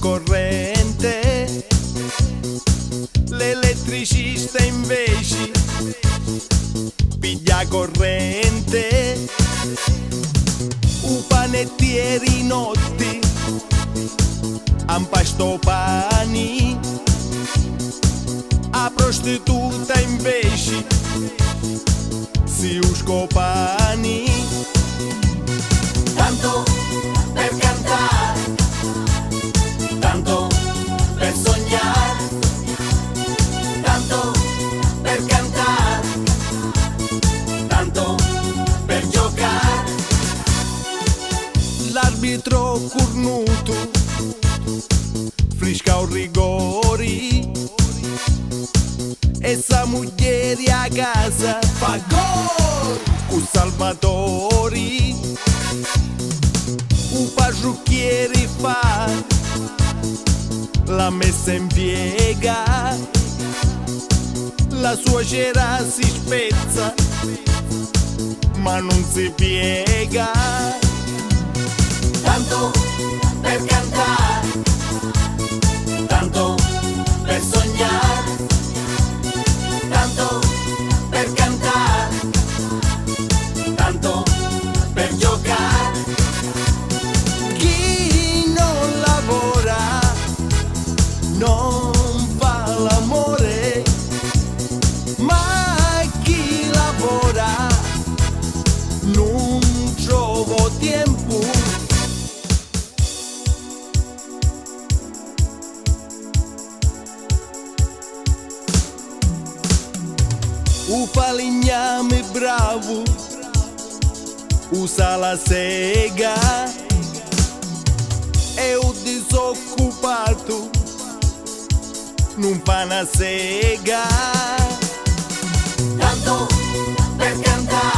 corrente, l'elettricista invece piglia corrente, u panettieri notti ampasto pani, a prostituta invece si uscopani. Tanto per cantare, tanto per sognare, tanto per cantare, tanto per giocare. L'arbitro cornuto frisca un rigori e sa muglieri a casa fa gol con salvatori. Un parrucchiere fa la messa in piega, la suocera si spezza ma non si piega. Tanto per cantare, tanto per sognare, tanto per cantare, tanto per giocare. Chi non lavora non fa l'amore, ma chi lavora non trova tempo. O falegname bravo usa la sega e o disoccupato non fa una sega. Tanto per cantare,